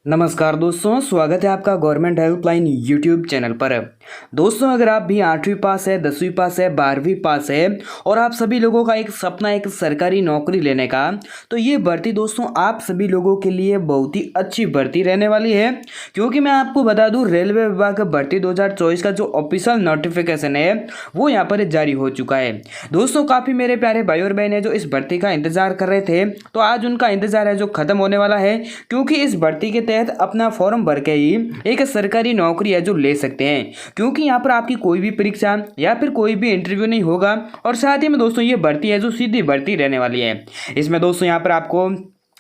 नमस्कार दोस्तों, स्वागत है आपका गवर्नमेंट हेल्पलाइन यूट्यूब चैनल पर। दोस्तों, अगर आप भी 8वीं पास है, 10वीं पास है, 12वीं पास है और आप सभी लोगों का एक सपना एक सरकारी नौकरी लेने का, तो ये भर्ती दोस्तों आप सभी लोगों के लिए बहुत ही अच्छी भर्ती रहने वाली है। क्योंकि मैं आपको बता दूं, रेलवे विभाग भर्ती 2024 का जो ऑफिशियल नोटिफिकेशन है वो यहाँ पर जारी हो चुका है। दोस्तों, काफ़ी मेरे प्यारे भाई और बहन है जो इस भर्ती का इंतजार कर रहे थे, तो आज उनका इंतजार है जो खत्म होने वाला है। क्योंकि इस भर्ती के तहत अपना फॉर्म भर के ही एक सरकारी नौकरी है जो ले सकते हैं। क्योंकि यहाँ पर आपकी कोई भी परीक्षा या फिर कोई भी इंटरव्यू नहीं होगा, और साथ ही में दोस्तों ये भर्ती है जो सीधी भर्ती रहने वाली है। इसमें दोस्तों यहाँ पर आपको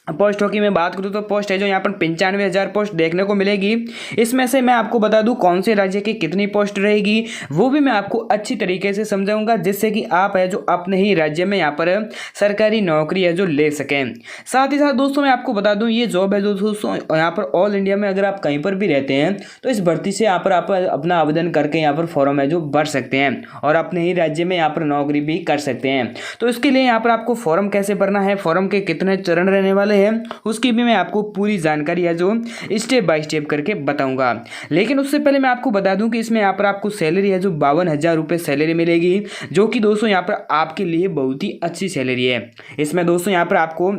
पोस्टों की मैं बात करूँ तो पोस्ट है जो यहाँ पर 95,000 पोस्ट देखने को मिलेगी। इसमें से मैं आपको बता दूं कौन से राज्य की कितनी पोस्ट रहेगी वो भी मैं आपको अच्छी तरीके से समझाऊंगा, जिससे कि आप है जो अपने ही राज्य में यहाँ पर सरकारी नौकरी है जो ले सकें। साथ ही साथ दोस्तों मैं आपको बता दूं ये जॉब है जो दोस्तों यहाँ पर ऑल इंडिया में अगर आप कहीं पर भी रहते हैं तो इस भर्ती से यहाँ पर आप अपना आवेदन करके यहाँ पर फॉर्म है जो भर सकते हैं और अपने ही राज्य में यहाँ पर नौकरी भी कर सकते हैं। तो इसके लिए यहाँ पर आपको फॉर्म कैसे भरना है, फॉर्म के कितने चरण रहने वाले है, उसकी भी मैं आपको पूरी जानकारी है जो स्टेप बाय स्टेप करके बताऊंगा। लेकिन उससे पहले मैं आपको बता दूं कि इसमें यहाँ पर आपको सैलरी है जो 52,000 रुपये सैलरी मिलेगी, जो कि दोस्तों यहाँ पर आपके लिए बहुत ही अच्छी सैलरी है। इसमें दोस्तों यहाँ पर आपको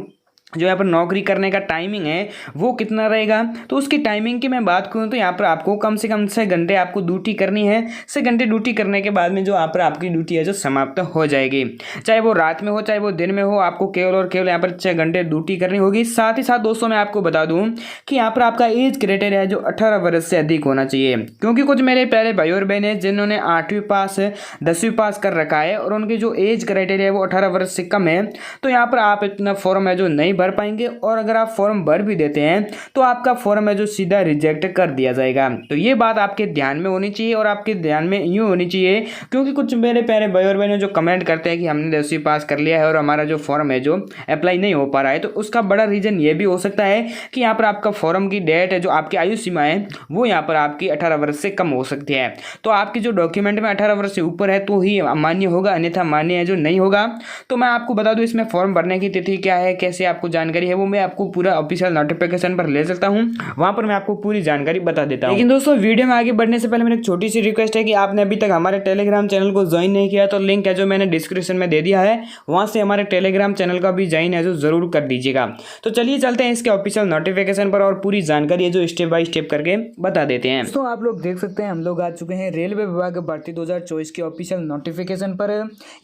जो यहाँ पर नौकरी करने का टाइमिंग है वो कितना रहेगा, तो उसकी टाइमिंग की मैं बात करूँ तो यहाँ पर आपको कम से कम 6 घंटे आपको ड्यूटी करनी है। 6 घंटे ड्यूटी करने के बाद में जो यहाँ पर आपकी ड्यूटी है जो समाप्त हो जाएगी। चाहे वो रात में हो चाहे वो दिन में हो, आपको केवल और केवल यहाँ पर 6 घंटे ड्यूटी करनी होगी। साथ ही साथ दोस्तों मैं आपको बता दूँ कि यहाँ पर आपका एज क्राइटेरिया है जो 18 वर्ष से अधिक होना चाहिए। क्योंकि कुछ मेरे प्यारे भाई और बहन है जिन्होंने 8वीं पास 10वीं पास कर रखा है और उनकी जो एज क्राइटेरिया है वो 18 वर्ष से कम है, तो यहाँ पर आप इतना फॉर्म है जो नहीं भर पाएंगे, और अगर आप फॉर्म भर भी देते हैं तो आपका फॉर्म है जो सीधा रिजेक्ट कर दिया जाएगा। तो ये बात आपके ध्यान में होनी चाहिए, और आपके ध्यान में यूँ होनी चाहिए क्योंकि कुछ मेरे प्यारे भाई और बहनों जो कमेंट करते हैं कि हमने 10वीं पास कर लिया है और हमारा जो फॉर्म है जो अप्लाई नहीं हो पा रहा है, तो उसका बड़ा रीज़न ये भी हो सकता है कि यहाँ पर आपका फॉर्म की डेट है जो आपकी आयु सीमा है वो यहाँ पर आपकी 18 वर्ष से कम हो सकती है। तो आपकी जो डॉक्यूमेंट में 18 वर्ष से ऊपर है तो ही मान्य होगा, अन्यथा मान्य है जो नहीं होगा। तो मैं आपको बता दूं इसमें फॉर्म भरने की तिथि क्या है, कैसे आपको जानकारी है, वो मैं आपको पूरा ऑफिशियल नोटिफिकेशन पर ले सकता हूं, वहां पर मैं आपको पूरी जानकारी बता देता हूं। लेकिन दोस्तों वीडियो में आगे बढ़ने से पहले मेरी एक छोटी सी रिक्वेस्ट है कि आपने अभी तक हमारे टेलीग्राम चैनल को ज्वाइन नहीं किया तो लिंक है जो मैंने डिस्क्रिप्शन में दे दिया है, वहां से हमारे टेलीग्राम चैनल का भी ज्वाइन है जो जरूर कर दीजिएगा। तो चलिए चलते हैं इसके ऑफिशियल नोटिफिकेशन पर और पूरी जानकारी है जो स्टेप बाय स्टेप करके बता देते हैं। दोस्तों आप लोग देख सकते हैं हम लोग आ चुके हैं रेलवे विभाग भर्ती 2024 के ऑफिशियल नोटिफिकेशन पर।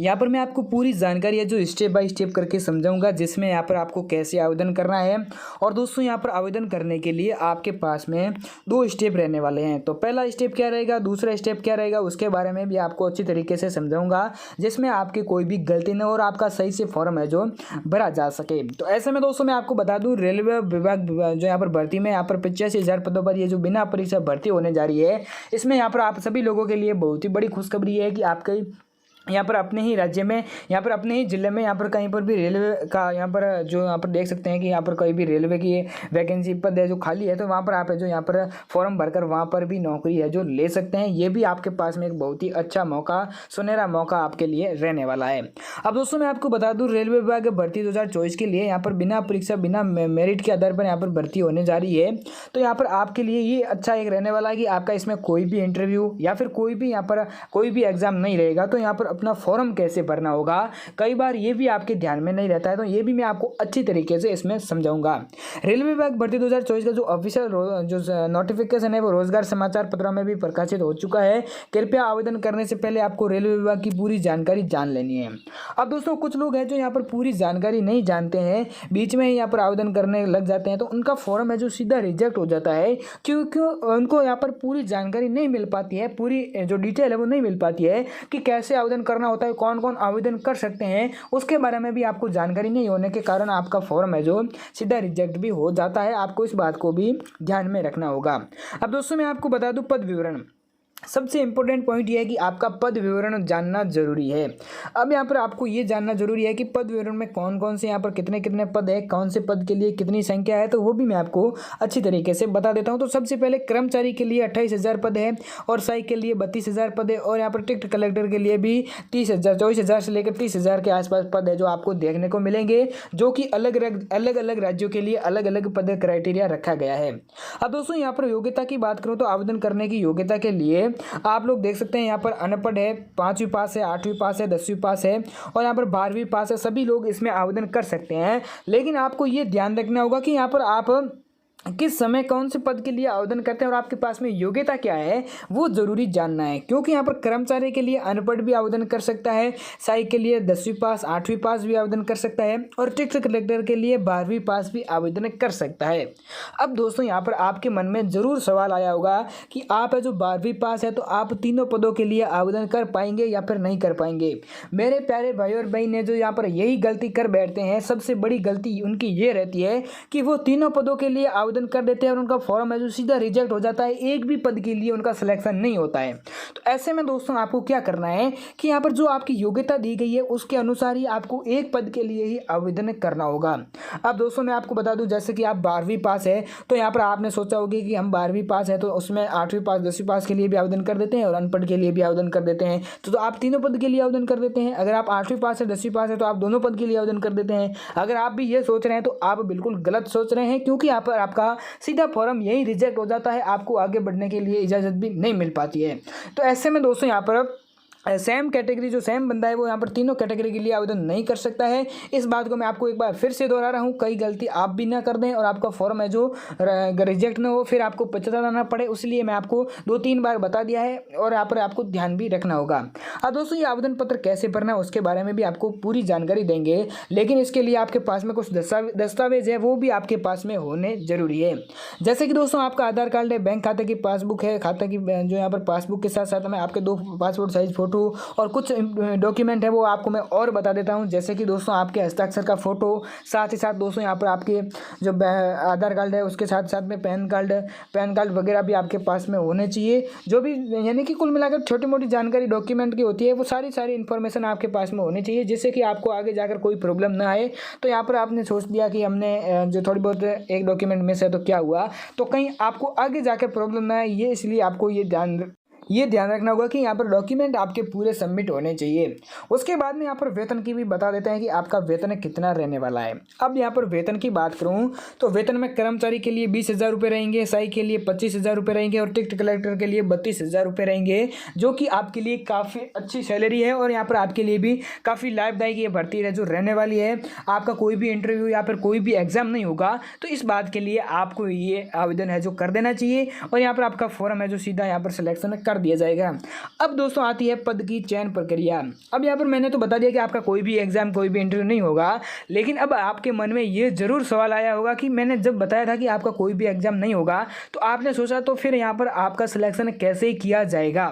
यहाँ पर मैं आपको पूरी जानकारी है जो स्टेप बाय स्टेप करके समझाऊंगा, जिसमें यहाँ पर आपको कैसे आवेदन करना है। और दोस्तों यहाँ पर आवेदन करने के लिए आपके पास में 2 स्टेप रहने वाले हैं। तो पहला स्टेप क्या रहेगा, दूसरा स्टेप क्या रहेगा, उसके बारे में भी आपको अच्छी तरीके से समझाऊंगा, जिसमें आपकी कोई भी गलती न हो और आपका सही से फॉर्म है जो भरा जा सके। तो ऐसे में दोस्तों मैं आपको बता दूं रेलवे विभाग जो यहाँ पर भर्ती में यहाँ पर 85,000 पदों पर ये जो बिना परीक्षा भर्ती होने जा रही है, इसमें यहाँ पर आप सभी लोगों के लिए बहुत ही बड़ी खुशखबरी है कि आपके यहाँ पर अपने ही राज्य में, यहाँ पर अपने ही ज़िले में, यहाँ पर कहीं पर भी रेलवे का यहाँ पर जो यहाँ पर देख सकते हैं कि यहाँ पर कोई भी रेलवे की वैकेंसी पद है जो खाली है, तो वहाँ पर आप है जो यहाँ पर फॉर्म भरकर वहाँ पर भी नौकरी है जो ले सकते हैं। ये भी आपके पास में एक बहुत ही अच्छा मौका, सुनहरा मौका आपके लिए रहने वाला है। अब दोस्तों मैं आपको बता दूँ रेलवे विभाग भर्ती 2024 के लिए यहाँ पर बिना परीक्षा बिना मेरिट के आधार पर यहाँ पर भर्ती होने जा रही है। तो यहाँ पर आपके लिए ये अच्छा एक रहने वाला है कि आपका इसमें कोई भी इंटरव्यू या फिर कोई भी यहाँ पर कोई भी एग्जाम नहीं रहेगा। तो यहाँ पर अपना फॉर्म कैसे भरना होगा, कई बार ये भी आपके ध्यान में नहीं रहता है, तो ये भी मैं आपको अच्छी तरीके से इसमें समझाऊंगा। रेलवे विभाग भर्ती 2024 का जो ऑफिशियल जो नोटिफिकेशन है वो रोजगार समाचार पत्रों में भी प्रकाशित हो चुका है। कृपया आवेदन करने से पहले आपको रेलवे विभाग की पूरी जानकारी जान लेनी है। अब दोस्तों कुछ लोग हैं जो यहाँ पर पूरी जानकारी नहीं जानते हैं, बीच में ही यहाँ पर आवेदन करने लग जाते हैं, तो उनका फॉर्म है जो सीधा रिजेक्ट हो जाता है, क्योंकि उनको यहाँ पर पूरी जानकारी नहीं मिल पाती है, पूरी जो डिटेल है वो नहीं मिल पाती है कि कैसे आवेदन करना होता है, कौन कौन आवेदन कर सकते हैं, उसके बारे में भी आपको जानकारी नहीं होने के कारण आपका फॉर्म है जो सीधा रिजेक्ट भी हो जाता है। आपको इस बात को भी ध्यान में रखना होगा। अब दोस्तों मैं आपको बता दूं पद विवरण। सबसे इम्पोर्टेंट पॉइंट ये है कि आपका पद विवरण जानना जरूरी है। अब यहाँ पर आपको ये जानना जरूरी है कि पद विवरण में कौन कौन से यहाँ पर कितने कितने पद है, कौन से पद के लिए कितनी संख्या है, तो वो भी मैं आपको अच्छी तरीके से बता देता हूँ। तो सबसे पहले कर्मचारी के लिए 28,000 पद है और सहायक के लिए 32,000 पद है और यहाँ पर टिकट कलेक्टर के लिए भी 30,000 24,000 से लेकर 30,000 के आसपास पद है जो आपको देखने को मिलेंगे, जो कि अलग अलग राज्यों के लिए अलग अलग पद क्राइटेरिया रखा गया है। अब दोस्तों यहाँ पर योग्यता की बात करूँ तो आवेदन करने की योग्यता के लिए आप लोग देख सकते हैं यहाँ पर अनपढ़ है, 5वीं पास है, 8वीं पास है, 10वीं पास है और यहाँ पर 12वीं पास है, सभी लोग इसमें आवेदन कर सकते हैं। लेकिन आपको ये ध्यान रखना होगा कि यहाँ पर आप किस समय कौन से पद के लिए आवेदन करते हैं और आपके पास में योग्यता क्या है वो जरूरी जानना है, क्योंकि यहाँ पर कर्मचारी के लिए अनपढ़ भी आवेदन कर सकता है, सहायक के लिए 10वीं पास 8वीं पास भी आवेदन कर सकता है और टिकट कलेक्टर के लिए 12वीं पास भी आवेदन कर सकता है। अब दोस्तों यहाँ पर आपके मन में जरूर सवाल आया होगा कि आप है जो 12वीं पास है तो आप तीनों पदों के लिए आवेदन कर पाएंगे या फिर नहीं कर पाएंगे। मेरे प्यारे भाई और बहन ने जो यहाँ पर यही गलती कर बैठते हैं, सबसे बड़ी गलती उनकी ये रहती है कि वो तीनों पदों के लिए आवेदन कर देते हैं और उनका फॉर्म है जो सीधा रिजेक्ट हो जाता है, एक भी पद के लिए उनका सिलेक्शन नहीं होता है। तो ऐसे में दोस्तों आपको क्या करना है कि यहाँ पर जो आपकी योग्यता दी गई है उसके अनुसार ही आपको एक पद के लिए ही आवेदन करना होगा। अब दोस्तों मैं आपको बता दूं, जैसे कि आप 12वीं पास है तो यहाँ पर आपने सोचा होगा कि हम 12वीं पास है तो उसमें 8वीं पास 10वीं पास के लिए भी आवेदन कर देते हैं और अनपढ़ के लिए भी आवेदन कर देते हैं, तो आप तीनों पद के लिए आवेदन कर देते हैं। अगर आप 8वीं पास है 10वीं पास है तो आप दोनों पद के लिए आवेदन कर देते हैं। अगर आप भी ये सोच रहे हैं तो आप बिल्कुल गलत सोच रहे हैं, क्योंकि यहाँ पर आपका सीधा फॉर्म यही रिजेक्ट हो जाता है, आपको आगे बढ़ने के लिए इजाज़त भी नहीं मिल पाती है। तो ऐसे में दोस्तों यहाँ पर सेम कैटेगरी जो सेम बंदा है वो यहाँ पर तीनों कैटेगरी के लिए आवेदन नहीं कर सकता है। इस बात को मैं आपको एक बार फिर से दोहरा रहा हूँ, कई गलती आप भी ना कर दें और आपका फॉर्म है जो रिजेक्ट ना हो, फिर आपको पछताना ना पड़े, इसलिए मैं आपको 2-3 बार बता दिया है और यहाँ पर आपको ध्यान भी रखना होगा। अब दोस्तों ये आवेदन पत्र कैसे भरना है उसके बारे में भी आपको पूरी जानकारी देंगे, लेकिन इसके लिए आपके पास में कुछ दस्तावेज है वो भी आपके पास में होने जरूरी है। जैसे कि दोस्तों आपका आधार कार्ड है, बैंक खाते की पासबुक है, खाते की जो यहाँ पर पासबुक के साथ साथ में आपके 2 पासपोर्ट साइज फोटो और कुछ डॉक्यूमेंट है वो आपको मैं और बता देता हूं। जैसे कि दोस्तों आपके हस्ताक्षर का फोटो, साथ ही साथ दोस्तों यहाँ पर आपके जो आधार कार्ड है उसके साथ साथ में पैन कार्ड वगैरह भी आपके पास में होने चाहिए। जो भी यानी कि कुल मिलाकर छोटी मोटी जानकारी डॉक्यूमेंट की होती है वो सारी इन्फॉर्मेशन आपके पास में होनी चाहिए, जिससे कि आपको आगे जाकर कोई प्रॉब्लम ना आए। तो यहाँ पर आपने सोच दिया कि हमने जो थोड़ी बहुत एक डॉक्यूमेंट मिस है तो क्या हुआ, तो कहीं आपको आगे जाकर प्रॉब्लम ना आए, ये इसलिए आपको ये ध्यान रखना होगा कि यहाँ पर डॉक्यूमेंट आपके पूरे सबमिट होने चाहिए। उसके बाद में यहाँ पर वेतन की भी बता देते हैं कि आपका वेतन कितना रहने वाला है। अब यहाँ पर वेतन की बात करूँ तो वेतन में कर्मचारी के लिए 20,000 रुपये रहेंगे, सहायक के लिए 25,000 रुपये रहेंगे और टिकट कलेक्टर के लिए 32,000 रुपये रहेंगे, जो कि आपके लिए काफ़ी अच्छी सैलरी है और यहाँ पर आपके लिए भी काफ़ी लाभदायक ये भर्ती है जो रहने वाली है। आपका कोई भी इंटरव्यू या फिर कोई भी एग्जाम नहीं होगा, तो इस बात के लिए आपको ये आवेदन है जो कर देना चाहिए और यहाँ पर आपका फॉर्म है जो सीधा यहाँ पर सिलेक्शन कर दिया जाएगा। अब दोस्तों आती है पद की चयन प्रक्रिया। अब यहाँ पर मैंने तो बता दिया कि आपका कोई भी एग्जाम कोई भी इंटरव्यू नहीं होगा, लेकिन अब आपके मन में ये जरूर सवाल आया होगा कि मैंने जब बताया था कि आपका कोई भी एग्जाम नहीं होगा तो आपने सोचा तो फिर यहाँ पर आपका सिलेक्शन कैसे किया जाएगा।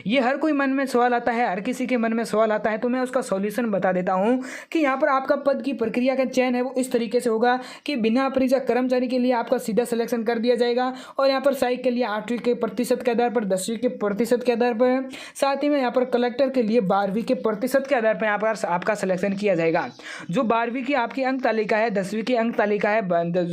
ये हर कोई मन में सवाल आता है, हर किसी के मन में सवाल आता है, तो मैं उसका सॉल्यूशन बता देता हूँ कि यहाँ पर आपका पद की प्रक्रिया का चयन है वो इस तरीके से होगा कि बिना परिचय कर्मचारी के लिए आपका सीधा सिलेक्शन कर दिया जाएगा और यहाँ पर सहायक के लिए 8वीं के प्रतिशत के आधार पर, 10वीं के प्रतिशत के आधार पर, साथ ही में यहाँ पर कलेक्टर के लिए 12वीं के प्रतिशत के आधार पर यहाँ पर आपका सिलेक्शन किया जाएगा। जो 12वीं की आपकी अंक तालिका है, 10वीं की अंक तालिका है,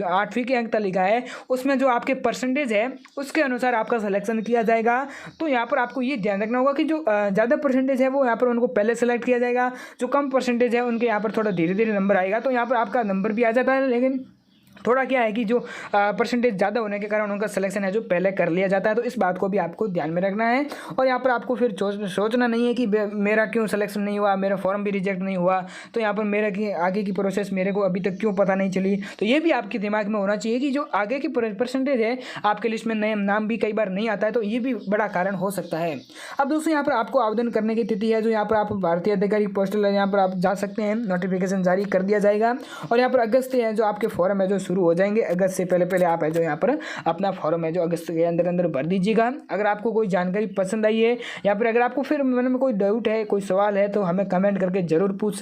8वीं की अंक तालिका है, उसमें जो आपके परसेंटेज है उसके अनुसार आपका सिलेक्शन किया जाएगा। तो यहाँ पर आपको ये ध्यान रखना होगा कि जो ज़्यादा परसेंटेज है वो यहाँ पर उनको पहले सेलेक्ट किया जाएगा, जो कम परसेंटेज है उनके यहाँ पर थोड़ा धीरे धीरे नंबर आएगा। तो यहाँ पर आपका नंबर भी आ जाता है, लेकिन थोड़ा क्या है कि जो परसेंटेज ज़्यादा होने के कारण उनका सिलेक्शन है जो पहले कर लिया जाता है। तो इस बात को भी आपको ध्यान में रखना है और यहाँ पर आपको फिर सोचना नहीं है कि मेरा क्यों सिलेक्शन नहीं हुआ, मेरा फॉर्म भी रिजेक्ट नहीं हुआ, तो यहाँ पर मेरा की आगे की प्रोसेस मेरे को अभी तक क्यों पता नहीं चली। तो ये भी आपके दिमाग में होना चाहिए कि जो आगे की परसेंटेज है आपके लिस्ट में नए नाम भी कई बार नहीं आता है, तो ये भी बड़ा कारण हो सकता है। अब दोस्तों यहाँ पर आपको आवेदन करने की तिथि है जो यहाँ पर आप भारतीय आधिकारिक पोस्टल यहाँ पर आप जा सकते हैं, नोटिफिकेशन जारी कर दिया जाएगा और यहाँ पर अगस्त है जो आपके फॉर्म है जो शुरू हो जाएंगे। अगस्त से पहले पहले आप है जो यहाँ पर अपना फॉर्म है जो अगस्त के अंदर अंदर भर दीजिएगा। अगर आपको कोई जानकारी पसंद आई है या फिर अगर आपको फिर मन में कोई डाउट है, कोई सवाल है, तो हमें कमेंट करके ज़रूर पूछ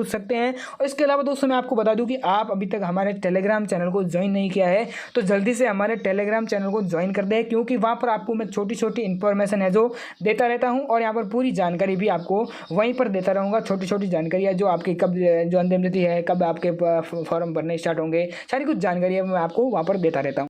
सकते हैं। और इसके अलावा दोस्तों मैं आपको बता दूं कि आप अभी तक हमारे टेलीग्राम चैनल को ज्वाइन नहीं किया है तो जल्दी से हमारे टेलीग्राम चैनल को ज्वाइन कर दें, क्योंकि वहाँ पर आपको मैं छोटी छोटी इन्फॉर्मेशन है जो देता रहता हूँ और यहाँ पर पूरी जानकारी भी आपको वहीं पर देता रहूँगा। छोटी छोटी जानकारी है जो आपकी कब जो अंतिम तिथि है, कब आपके फॉर्म भरने स्टार्ट होंगे, सारी कुछ जानकारी है मैं आपको वहाँ पर देता रहता हूँ।